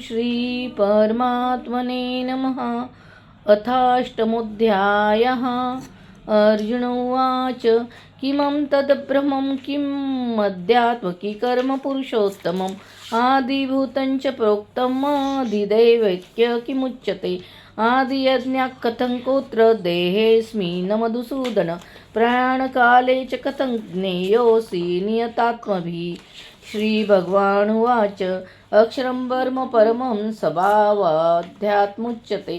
श्री परमात्मने नमः। अथाष्टमोऽध्यायः। अर्जुन उवाच किमं तद्ब्रह्मं किम् अध्यात्मकी कर्म पुरुषोत्तमम् आदिभूतं च प्रोक्तम् आदिदैवैक्य किमुच्यते आदियज्ञः कथं कोत्र देहेऽस्मिन् न मधुसूदन प्रयाणकाले च कथं ज्ञेयोऽसि नियतात्मभिः। श्रीभगवानुवाच अक्षरं ब्रह्म परमं स्वभावाध्यात्मुच्यते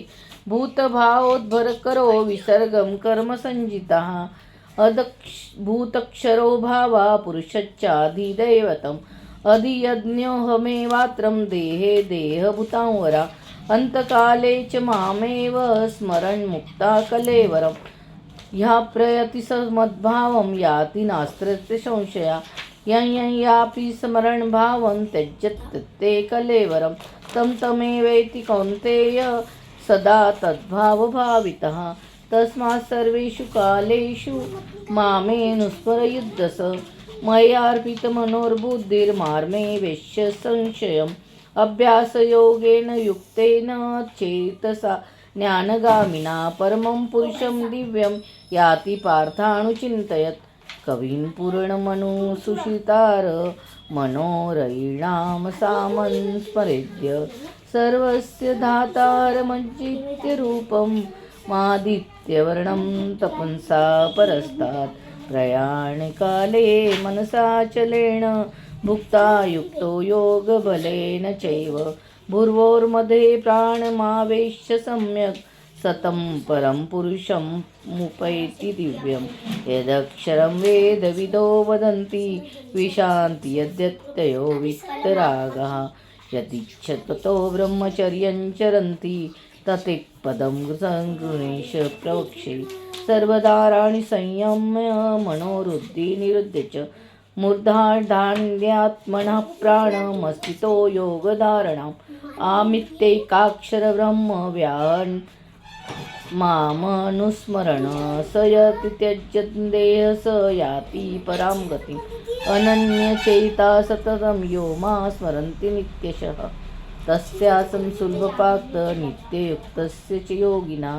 भूतभावोद्भरकरो विसर्गं कर्म संजितः भूतक्षरो भावा पुरुषच्चाधिदैवतम् अधियज्ञोऽहमेवात्रं देहे देहभूतां वरा अन्तकाले च मामेव स्मरन् मुक्ता कलेवरम् ह्या प्रयति समद्भावं याति नास्ति संशया यं यापि स्मरण भावं त्यजते कलेवरं तं तमेवेति कौन्तेय सदा तद्भावभावितः तस्मात् सर्वेषु कालेषु मामेनुस्मरयुद्धस मयार्पितमनोर्बुद्धिर्मार्मे वेश्य संशयम् अभ्यासयोगेन युक्तेन चेतसा ज्ञानगामिना परमं पुरुषं दिव्यं याति पार्थानुचिन्तयत् कवीन् पूर्णमनुसुषितार मनोरयिणां सामं स्मरेद्य सर्वस्य धातारमज्जित्य रूपं मादित्यवर्णं तपंसा परस्तात् प्रयाणकाले मनसाचलेन भुक्ता युक्तो योगबलेन चैव भूर्वोर्मध्ये प्राणमावेश्य सम्यक् सतं परं पुरुषं मुपैति दिव्यं यदक्षरं वेदविदो वदन्ति विशान्ति यद्यतयो वित्तरागः यदिच्छतो ब्रह्मचर्यं चरन्ति ततिक्पदं सङ्गृणेश प्रवक्षे सर्वदाराणि संयम्य मनोरुद्धि निरुद्ध्य च मूर्धाधान्यात्मनः प्राणमस्थितो योगधारणाम् आमित्यैकाक्षरब्रह्म व्यान् मामनुस्मरण स यति त्यज्यन्देह स याति परां गतिम् अनन्यचेता सततं यो मा स्मरन्ति नित्यशः तस्यासं सुलभपाक्त नित्ययुक्तस्य च योगिना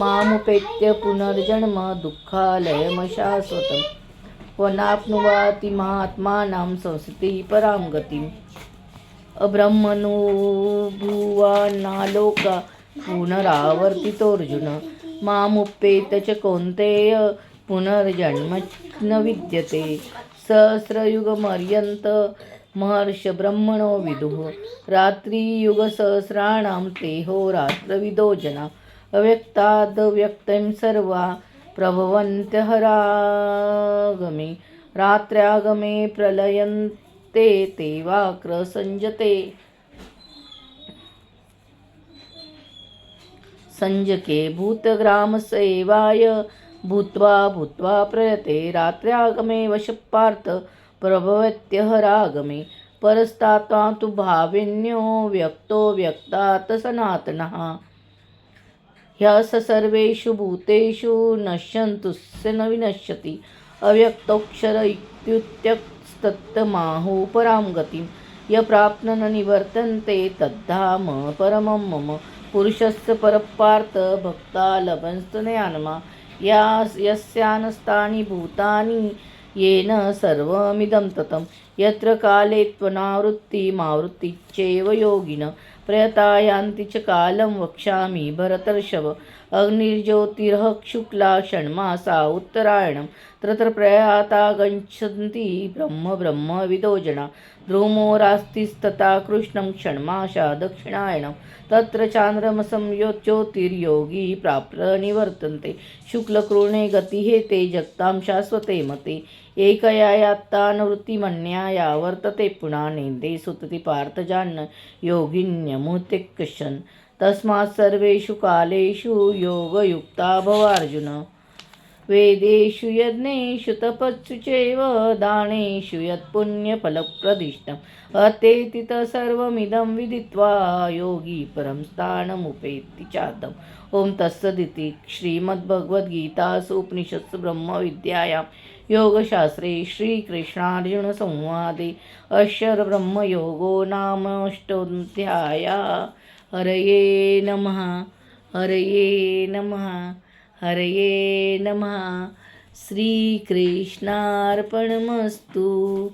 मामुपेत्य पुनर्जन्म दुःखालयमशाश्वतम् वनाप्नुवाति महात्मानां संस्थितिः परां गतिम् अब्रह्मनुभुवानालोका पुनरावर्तितोऽर्जुन मामुपेत च कौन्तेय पुनर्जन्म न विद्यते सहस्रयुगमर्यन्त महर्षब्रह्मणो विदुः रात्रियुगसहस्राणां तेहो रात्रविदो जना अव्यक्तादव्यक्तं सर्वा प्रभवन्त्यहरागमे रात्र्यागमे प्रलयन्ते ते वाक्र संजके भूतग्रामसेवाय भूत्वा प्रयते रात्र्यागमे वशपार्थ प्रभवत्यहरागमे परस्तात्मा तु भाविन्यो व्यक्तो व्यक्तात् सनातनः ह्यः स सर्वेषु भूतेषु नश्यन्तुस्य न विनश्यति अव्यक्तोऽक्षर इत्युक्तस्तत्तमाहुः परां गतिं य प्राप्नन् निवर्तन्ते तद्धाम परमं मम पुरुषस्य परपार्थ भक्ता लभन्स्तनयान्मा यस्यानस्तानि भूतानि येन सर्वमिदं ततं यत्र काले त्वनावृत्तिमावृत्तिश्चैव योगिनः प्रयता यान्ति च कालं वक्ष्यामि भरतर्षभ अग्निर्ज्योतिरः शुक्ला षण्मासा उत्तरायणं तत्र प्रयाता गच्छन्ति ब्रह्मविदो जना ध्रुवो रास्तिस्तथा कृष्णं षण्मासा दक्षिणायनं तत्र चान्द्रमसं ज्योतिर्योगी प्राप्य निवर्तन्ते शुक्लकृणे गतिहेते जगतां शाश्वते मते एकया यात्तानवृत्तिमन्याया वर्तते पुनः नेन्दे सुतति पार्थजान्न योगिन्यमुते कश्चन तस्मात् सर्वेषु कालेषु योगयुक्ता भवार्जुन वेदेषु यज्ञेषु तपस्सु चैव दानेषु यत्पुण्यफलप्रदिष्टम् अतेति सर्वमिदं विदित्वा योगी परं स्थानमुपैति चादम् ओं तत्सदिति श्रीमद्भगवद्गीतासु उपनिषत्सु ब्रह्मविद्यायां योगशास्त्रे श्रीकृष्णार्जुनसंवादे अक्षरब्रह्मयोगो नाम अष्टोऽध्यायः। हरये नमः हरये नमः हरये नमः। श्रीकृष्णार्पणमस्तु।